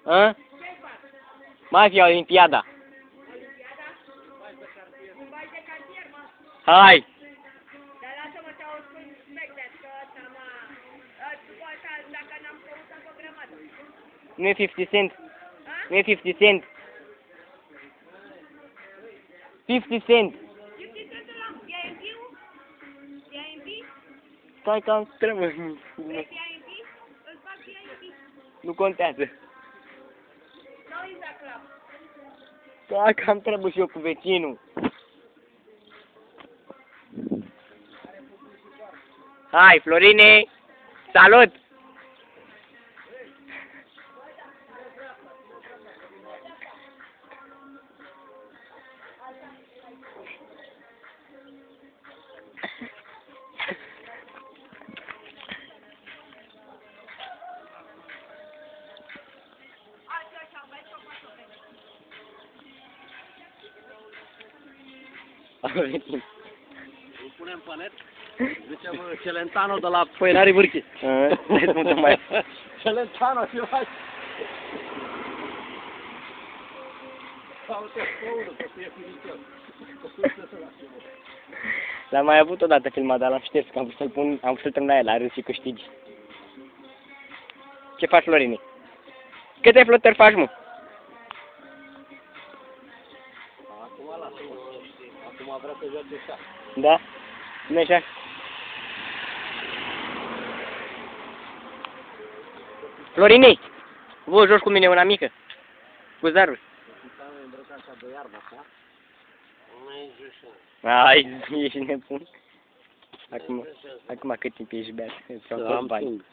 A? Mai fi Olimpiada. Hai! Dar lasă-mă să o spun spectet, că ăsta după asta, dacă n-am căutat o grămadă. Nu e 50 cent. Nu e 50 cent. 50 cent. Eu ce trebuie la PIMP-ul? PIMP? Stai că am trebuie. Vrei PIMP? Îți fac PIMP. Nu contează. Sau Instagram. Stai că am trebuie și eu cu vecinul. Hai, Florine! Salut! Îl punem pe net? Zicem Celentano de la Făinarii Vârchii. Celentano și faci. Sau te spăună, că fie finitor. L-am mai avut odată filmat, dar l-am șters, că am vrut să-l pun, am vrut să-l trâng la el, la râs și câștigi. Ce faci, Florine? Câte flotări faci, mă? Acum lasă-mă. Acum vrea să joace șah. Da? Nu așa? Florine! Vă joci cu mine una mică? Cu zaruri? Am îmbrăcat așa de iarbă, așa? Mai joci. Ai, ești nebun. Acum cât timp ești beat? Îți iau toți bani.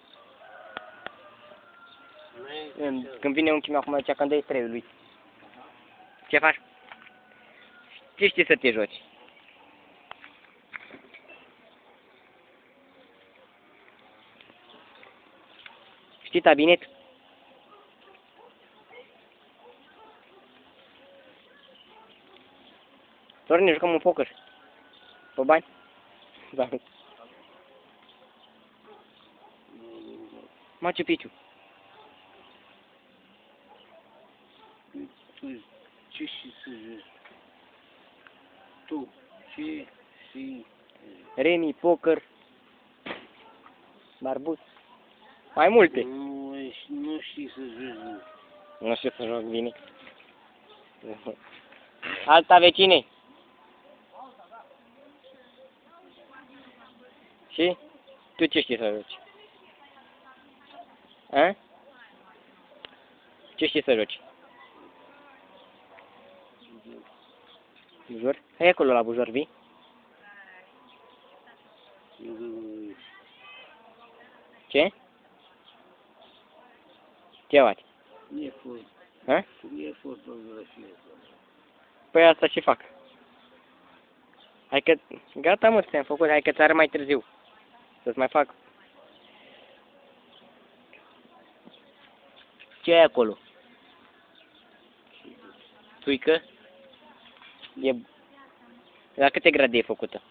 Când vine unchiul meu acum, zicea că îmi dai 3 lui. Ce faci? Ce știi să te joci? Știi tabinet? Doar ne jucăm un poker. Pe bani? Da. Machu Picchu. Tu ce știi să joci? Tu ce știi? Remi, poker. Barbus. Mai multe. Nu știi să joci. Nu știu să joc bine. Alta vecine. Și? Tu ce știi să joci? A? Ce știi să joci? Bujor? Hai acolo la bujor, vii? Ce? Ce faci? E fost. A? E fost fotografie. Păi asta ce fac? Hai că... Gata, mă, ți-am făcut. Hai că ți-ară mai târziu. Să-ți mai fac. Ce ai acolo? Țuică? E... La câte grade e făcută?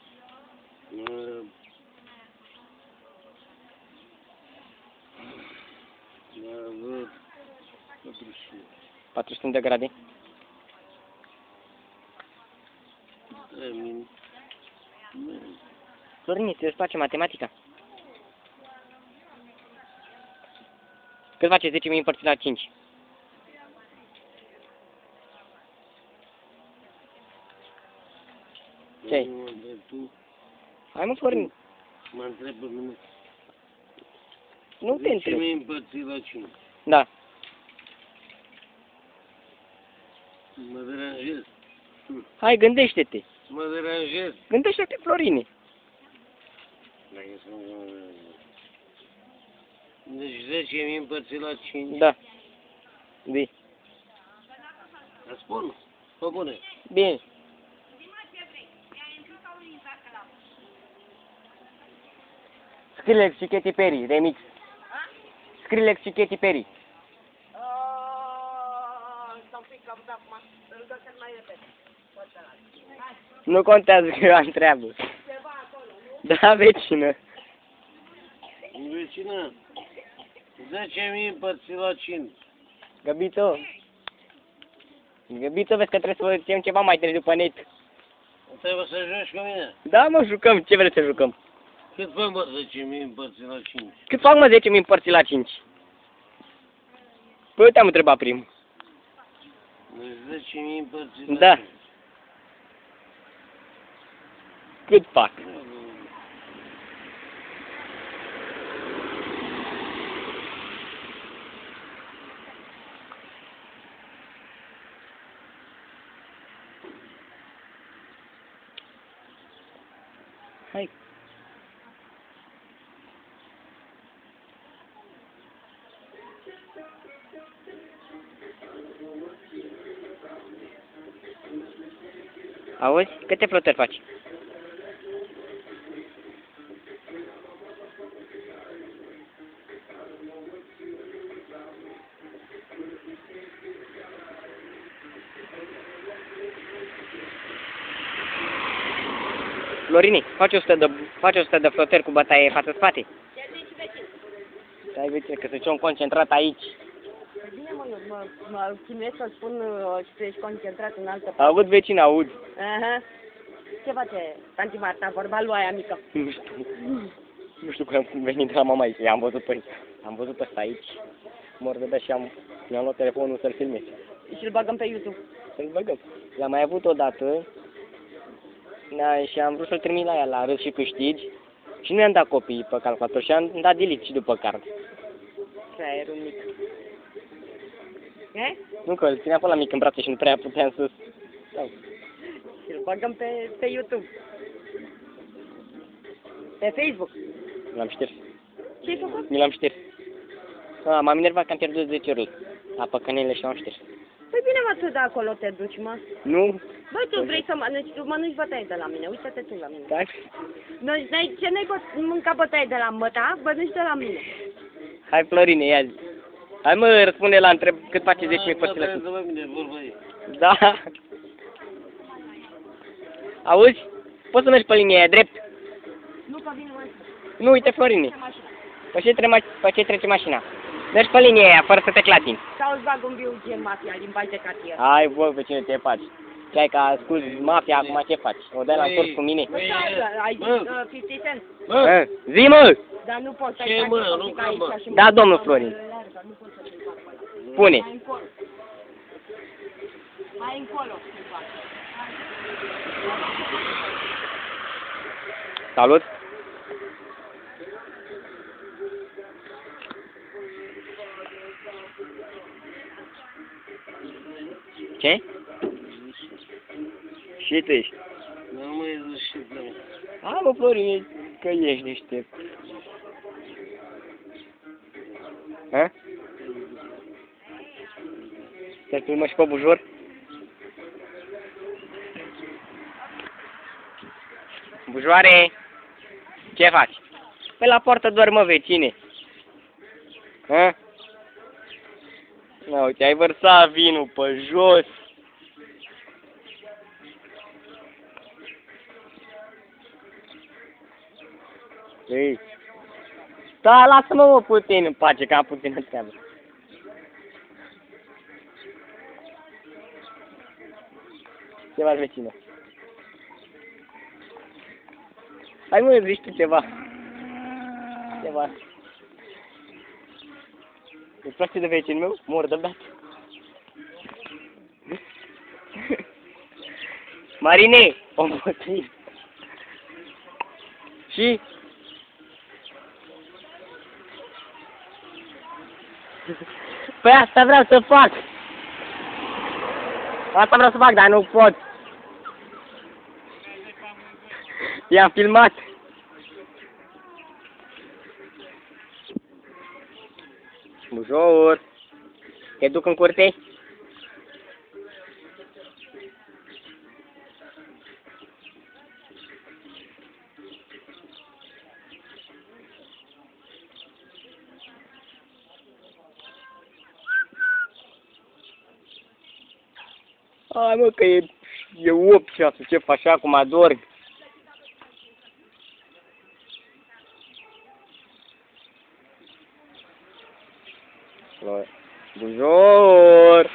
Văd 400 de grade? Florin, ți-ți place matematica? Cât face 10.000 împărțit la 5? Ce-ai? Hai, mă, Florin. Mă întreb pe mine. Nu te întreb. 10.000 împărțit la 5. Da. Mă deranjez. Hai, gândește-te. Mă deranjez. Gândește-te, Florine. Deci 10.000 împărțit la 5. Da. Bine. Îți spun? Pe bune. Bine. Skrillex și Katy Perry, remix. Skrillex și Katy Perry. Nu contează că eu am treabă. Da, vecină. Vecină, 10.000 împărțit la 5. Găbițo. Găbițo, vezi că trebuie să facem ceva mai târziu pe net. Trebuie să joci cu mine. Da, mă, jucăm. Ce vreți să jucăm? Cât bă, mă, 10.000 împărțit la 5? Cât fac, mă, 10.000 împărțit la 5? Păi eu te-am întrebat primul. Deci 10.000 împărțit la Da. 5. Cât fac? Hai. Auzi? Câte flotări faci? Florini, faci 100 de flotări cu bătaie față-spate. Stai, vecine, că sunt concentrat aici. Bine, mă chinuiesc să spun și tu ești concentrat în altă parte. Aud, vecine, aud. Aha. Ce face tanti Marta, vorba lui aia mică? Nu știu. Nu știu cum venit de la mama aici. Am văzut ăsta aici. Mă râdea și mi-am luat telefonul să-l filmez. Și îl bagăm pe YouTube. Să-l băgăm. L-am mai avut odată. Da, și am vrut să-l trimit la ea la Râs și Câștigi. Și nu i-am dat copiii pe calculator și am dat delete și după card. Creierul mic. E? Nu că îl țineam pe la mic în brațe și nu prea puteam să... Sau. Și îl bagăm pe YouTube. Pe Facebook. L-am șters. Ce-ai făcut? Mi l-am șters. M-am enervat că am pierdut 10 râs. La păcănele și am șters. Păi bine, mă, tu de acolo te duci, mă. Nu? Băi, tu vrei să mănânci, tu mănânci bătaie de la mine, uite-te tu la mine. Da? Ce n-ai mâncat bătaie de la măta, mănânci de la mine. Hai, Florine, ia zi. Hai, mă, răspunde la întreb cât face 10.000 părțile. Bă, mine, vorba e. Da. Auzi? Poți să mergi pe linia aia, drept? Nu, că vine mai Nu, uite, Florine. Pe ce trece mașina? Mergi pe linia aia, fără să te clatini. sau îți bag un biu gen mafia, limbaj de cartier. Hai, bă, pe cine te faci? Ce ai ca scuzi mafia, acum ce faci? O dai la întors cu mine? Băi, ai zis 50 cent, Bă, zi, mă! dar nu poți să-i Ce, faci, mă, să nu zic că, aici mă. și Da, domnul Florin. Nu poți să te faci pe ăla. Spune. Mai încolo. Mai încolo să-i faci. Salut! Ce? Și tu ești? Nu mai e și de mine. Hai, mă, Florin, că ești deștept. Ha? Te filmă și pe bujor? Bujoare! Ce faci? Pe la poartă doar, mă, vecine. Ha? Uite, ai vărsat vinul pe jos. Ei. Da, lasă-mă, mă, puțin în pace, că am puțină treabă. Ce faci, vecină? Hai, mă, zici tu ceva. Ceva. Îți place de vecinul meu? Mor de beat. Marine, o împotriv. Și? Păi asta vreau să fac. Asta vreau să fac, dar nu pot. I-am filmat. Bujor. Te duc în curte? Hai, mă, că e 8 ceasul, ce faci acum, adorm. Bujor!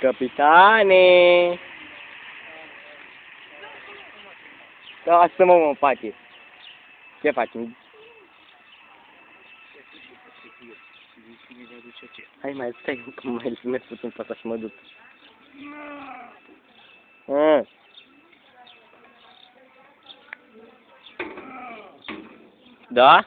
Capitane! Lasă-mă, mă, în pace. Ce facem? Hai mai stai, că mai merg puțin pe asta și mă duc. Da?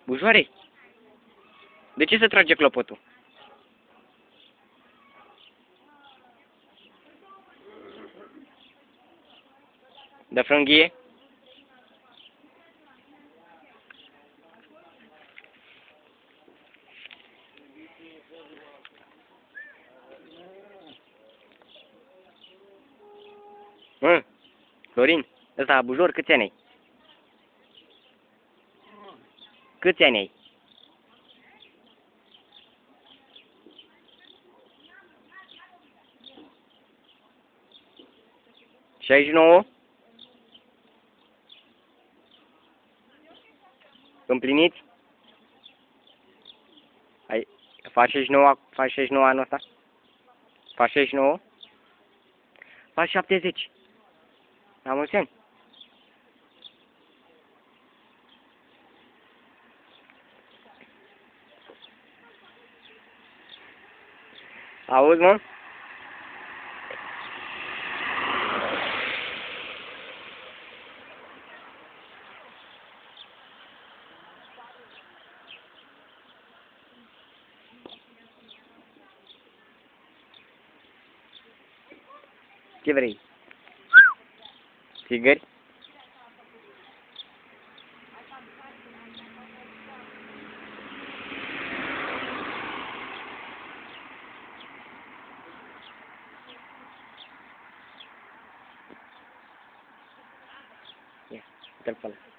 Bujoare? De ce se trage clopotul? De frânghie? Florin, ăsta bujor câți ani ai? Câți ani ai? 69? Împliniți? Ai, faci 69 anul ăsta? Faci 69? Faci 70. La mulți ani. Auzi, mă? Ce vrei? Țigări? Ia, uite-l pe ăla.